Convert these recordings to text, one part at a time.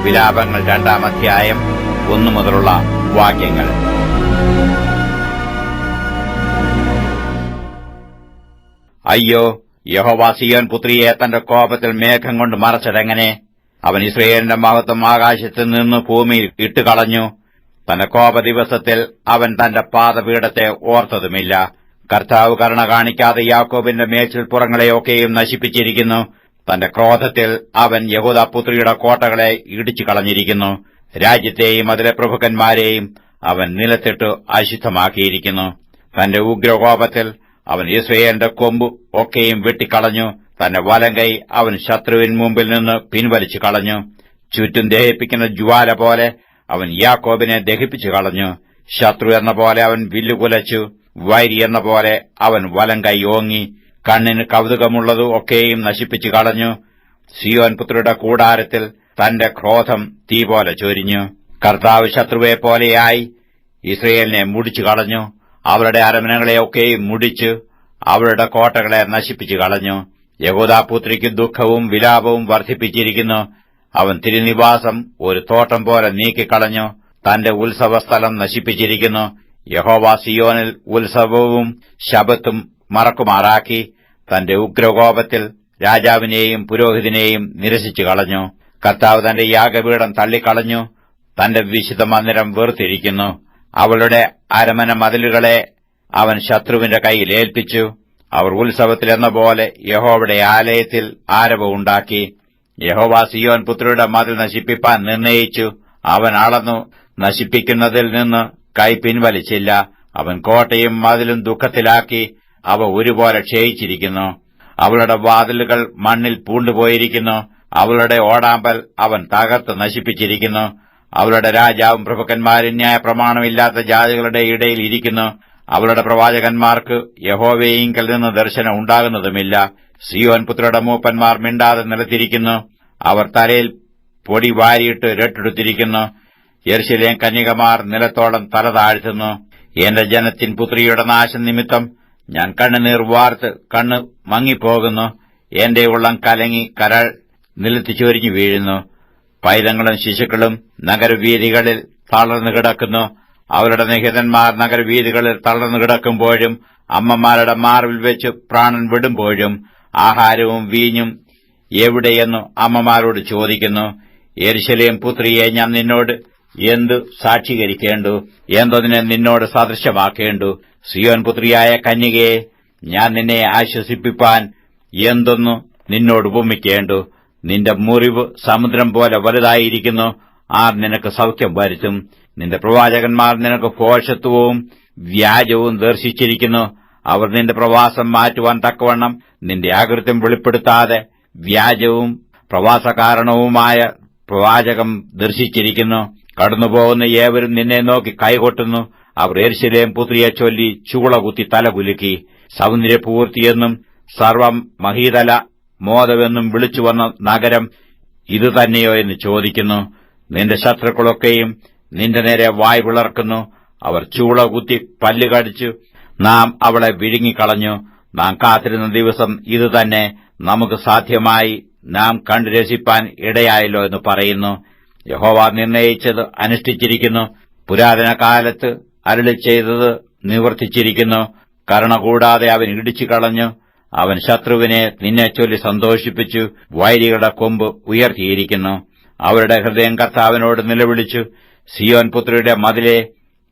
വിലാപങ്ങൾ 2-ാം അധ്യായം 1 മുതലുള്ള വാക്യങ്ങൾ. അയ്യോ, യഹോവ സീയോൻ പുത്രിയെ തന്റെ കോപത്തിൽ മേഘം കൊണ്ട് മറച്ചതെങ്ങനെ? അവൻ ഇസ്രായേലിന്റെ മഹത്വം ആകാശത്തിൽ നിന്ന് ഭൂമിയിൽ ഇട്ടുകളഞ്ഞു. തന്റെ കോപദിവസത്തിൽ അവൻ തന്റെ പാദപീഠത്തെ ഓർത്തതുമില്ല. കർത്താവ് കരുണ കാണിക്കാതെ യാക്കോബിന്റെ മേച്ചിൽപ്പുറങ്ങളെയൊക്കെയും നശിപ്പിച്ചിരിക്കുന്നു. തന്റെ ക്രോധത്തിൽ അവൻ യഹൂദാപുത്രിയുടെ കോട്ടകളെ ഇടിച്ചു കളഞ്ഞിരിക്കുന്നു. രാജ്യത്തെയും അതിലെ പ്രഭുക്കന്മാരെയും അവൻ നിലത്തിട്ട് അശുദ്ധമാക്കിയിരിക്കുന്നു. തന്റെ ഉഗ്രകോപത്തിൽ അവൻ ഇസ്രായേലിന്റെ കൊമ്പ് ഒക്കെയും വെട്ടിക്കളഞ്ഞു. തന്റെ വലങ്കൈ അവൻ ശത്രുവിൻ മുമ്പിൽ നിന്ന് പിൻവലിച്ചു കളഞ്ഞു. ചുറ്റും ദഹിപ്പിക്കുന്ന ജ്വാല പോലെ അവൻ യാക്കോബിനെ ദഹിപ്പിച്ചു കളഞ്ഞു. ശത്രു എന്ന പോലെ അവൻ വില്ലുകുലച്ചു. വൈരി എന്ന പോലെ അവൻ വലങ്കൈ ഓങ്ങി. കണ്ണിന് കൗതുകമുള്ളതു ഒക്കെയും നശിപ്പിച്ചു കളഞ്ഞു. സീയോൻ പുത്രിയുടെ കൂടാരത്തിൽ തന്റെ ക്രോധം തീ പോലെ ചൊരിഞ്ഞു. കർത്താവ് ശത്രുവെ പോലെയായി ഇസ്രയേലിനെ മുടിച്ചു കളഞ്ഞു. അവരുടെ അരമനകളെയൊക്കെയും മുടിച്ചു അവരുടെ കോട്ടകളെ നശിപ്പിച്ചു കളഞ്ഞു. യഹൂദാപുത്രിക്ക് ദുഃഖവും വിലാപവും വർദ്ധിപ്പിച്ചിരിക്കുന്നു. അവൻ തിരുനിവാസം ഒരു തോട്ടം പോലെ നീക്കിക്കളഞ്ഞു. തന്റെ ഉത്സവസ്ഥലം നശിപ്പിച്ചിരിക്കുന്നു. യഹോവ സിയോനിൽ ഉത്സവവും ശബത്തും മറക്കുമാറാക്കി. തന്റെ ഉഗ്രകോപത്തിൽ രാജാവിനെയും പുരോഹിതനെയും നിരസിച്ചു കളഞ്ഞു. കർത്താവ് തന്റെ യാഗപീഠം തള്ളിക്കളഞ്ഞു. തന്റെ വിശുദ്ധ മന്ദിരം വെറുത്തിരിക്കുന്നു. അവളുടെ അരമന മതിലുകളെ അവൻ ശത്രുവിന്റെ കൈയിൽ ഏൽപ്പിച്ചു. അവർ ഉത്സവത്തിലെന്ന പോലെ യഹോവയുടെ ആലയത്തിൽ ആരവമുണ്ടാക്കി. യഹോവ സിയോൻ പുത്രിയുടെ മതിൽ നശിപ്പിപ്പാൻ നിർണയിച്ചു. അവൻ അളന്നു നശിപ്പിക്കുന്നതിൽ നിന്ന് കൈ പിൻവലിച്ചില്ല. അവൻ കോട്ടയും മതിലും ദുഃഖത്തിലാക്കി. അവ ഒരുപോലെ ക്ഷയിച്ചിരിക്കുന്നു. അവളുടെ വാതിലുകൾ മണ്ണിൽ പൂണ്ടുപോയിരിക്കുന്നു. അവളുടെ ഓടാമ്പൽ അവൻ തകർത്ത് നശിപ്പിച്ചിരിക്കുന്നു. അവളുടെ രാജാവും പ്രഭുക്കന്മാരും ന്യായപ്രമാണമില്ലാത്ത ജാതികളുടെ ഇടയിൽ ഇരിക്കുന്നു. അവളുടെ പ്രവാചകന്മാർക്ക് യഹോവയിങ്കൽ നിന്ന് ദർശനം ഉണ്ടാകുന്നതുമില്ല. സിയോൻ പുത്രിയുടെ മൂപ്പന്മാർ മിണ്ടാതെ നിലത്തിരിക്കുന്നു. അവർ തലയിൽ പൊടി വാരിയിട്ട് രട്ടെടുത്തിരിക്കുന്നു. യെരൂശലേം കന്യകമാർ നിലത്തോളം തല താഴ്ത്തുന്നു. എന്റെ ജനത്തിൻ പുത്രിയുടെ നാശം നിമിത്തം ഞാൻ കണ്ണുനീർ വാർത്ത് കണ്ണ് മങ്ങിപ്പോകുന്നു. എന്റെ ഉള്ളം കലങ്ങി കരൾ നിലത്ത് ചൊരിഞ്ഞു വീഴുന്നു. പൈതങ്ങളും ശിശുക്കളും നഗരവീഥികളിൽ തളർന്നു കിടക്കുന്നു. അവരുടെ നിഹിതന്മാർ നഗരവീഥികളിൽ തളർന്നു കിടക്കുമ്പോഴും അമ്മമാരുടെ മാർവിൽ വെച്ച് പ്രാണൻ വിടുമ്പോഴും ആഹാരവും വീഞ്ഞും എവിടെയെന്നു അമ്മമാരോട് ചോദിക്കുന്നു. യെരൂശലേം പുത്രിയെ ഞാൻ നിന്നോട് എന്തു സാക്ഷീകരിക്കേണ്ടു? എന്തൊന്നിനെ നിന്നോട് സദൃശമാക്കേണ്ടു? സിയോൻ പുത്രിയായ കന്യകയെ ഞാൻ നിന്നെ ആശ്വസിപ്പിപ്പാൻ എന്തൊന്നു നിന്നോട് ഉപമിക്കേണ്ടു? നിന്റെ മുറിവ് സമുദ്രം പോലെ വലുതായിരിക്കുന്നു. ആർ നിനക്ക് സൗഖ്യം വരുത്തും? നിന്റെ പ്രവാചകന്മാർ നിനക്ക് ഭോഷത്വവും വ്യാജവും ദർശിച്ചിരിക്കുന്നു. അവർ നിന്റെ പ്രവാസം മാറ്റുവാൻ തക്കവണ്ണം നിന്റെ അകൃത്യം വെളിപ്പെടുത്താതെ വ്യാജവും പ്രവാസകാരണവുമായ പ്രവാചകം ദർശിച്ചിരിക്കുന്നു. കടന്നുപോകുന്ന ഏവരും നിന്നെ നോക്കി കൈകൊട്ടുന്നു. അവർ യെരൂശലേം പുത്രിയെ ചൊല്ലി ചൂളകുത്തി തലകുലുക്കി. സൗന്ദര്യപൂർത്തിയെന്നും സർവമഹീതല മോദമെന്നും വിളിച്ചുവന്ന നഗരം ഇതുതന്നെയോ എന്ന് ചോദിക്കുന്നു. നിന്റെ ശത്രുക്കളൊക്കെയും നിന്റെ നേരെ വായ് പിളർക്കുന്നു. അവർ ചൂളകുത്തി പല്ലുകടിച്ചു നാം അവളെ വിഴുങ്ങിക്കളഞ്ഞു. നാം കാത്തിരുന്ന ദിവസം ഇതുതന്നെ നമുക്ക് സാധ്യമായി നാം കണ്ടു രസിപ്പാൻ ഇടയായല്ലോ എന്ന് പറയുന്നു. യഹോവ നിർണയിച്ചത് അനുഷ്ഠിച്ചിരിക്കുന്നു. പുരാതന കാലത്ത് അരുളി ചെയ്തത് നിവർത്തിച്ചിരിക്കുന്നു. കരുണ കൂടാതെ അവൻ ഇടിച്ചു കളഞ്ഞു. അവൻ ശത്രുവിനെ നിന്നെ ചൊല്ലി സന്തോഷിപ്പിച്ചു. വൈരികളുടെ കൊമ്പ് ഉയർത്തിയിരിക്കുന്നു. അവരുടെ ഹൃദയം കർത്താവിനോട് നിലവിളിച്ചു. സിയോൻ പുത്രിയുടെ മതിലെ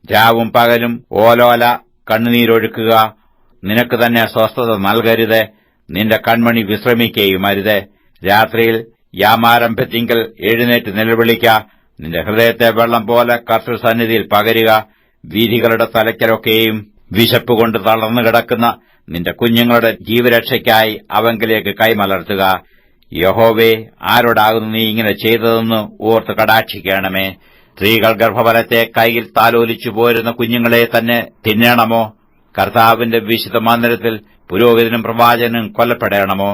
രാവും പകലും ഓലോല കണ്ണുനീരൊഴുക്കുക. നിനക്ക് തന്നെ സ്വസ്ഥത നൽകരുത്. നിന്റെ കൺമണി വിശ്രമിക്കുകയും അരുത്. രാത്രിയിൽ യാമാരംഭത്തിങ്കൽ എഴുന്നേറ്റ് നിലവിളിക്ക. നിന്റെ ഹൃദയത്തെ വെള്ളം പോലെ കർത്തൃസന്നിധിയിൽ പകരുക. വീഥികളുടെ തലയ്ക്കലൊക്കെയും വിശപ്പുകൊണ്ട് തളർന്നു കിടക്കുന്ന നിന്റെ കുഞ്ഞുങ്ങളുടെ ജീവരക്ഷയ്ക്കായി അവങ്കിലേക്ക് കൈമലർത്തുക. യഹോവേ, ആരോടാകുന്നു നീ ഇങ്ങനെ ചെയ്തതെന്ന് ഓർത്ത് കടാക്ഷിക്കണമേ. സ്ത്രീകൾ ഗർഭഫലത്തെ കൈയിൽ താലോലിച്ചു പോരുന്ന കുഞ്ഞുങ്ങളെ തന്നെ തിന്നണമോ? കർത്താവിന്റെ വിശുദ്ധ മന്ദിരത്തിൽ പുരോഹിതനും പ്രവാചകനും കൊല്ലപ്പെടണമോ?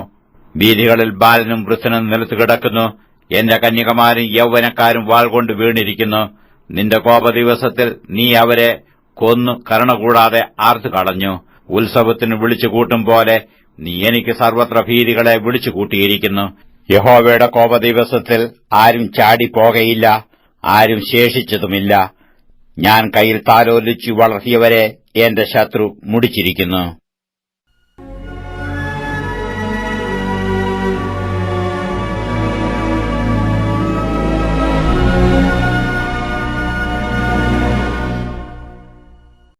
വീഥികളിൽ ബാലനും വൃദ്ധനും നിലത്തു കിടക്കുന്നു. എന്റെ കന്യകമാരും യൗവനക്കാരും വാൾ കൊണ്ട് വീണിരിക്കുന്നു. നിന്റെ കോപദിവസത്തിൽ നീ അവരെ കൊന്നു കരുണ കൂടാതെ ആർത്തു കളഞ്ഞു. ഉത്സവത്തിന് വിളിച്ചുകൂട്ടും പോലെ നീ എനിക്ക് സർവത്ര ഭീതികളെ വിളിച്ചുകൂട്ടിയിരിക്കുന്നു. യഹോവയുടെ കോപദിവസത്തിൽ ആരും ചാടിപ്പോകയില്ല, ആരും ശേഷിച്ചതുമില്ല. ഞാൻ കയ്യിൽ താലോലിച്ചു വളർത്തിയവരെ എന്റെ ശത്രു മുടിച്ചിരിക്കുന്നു.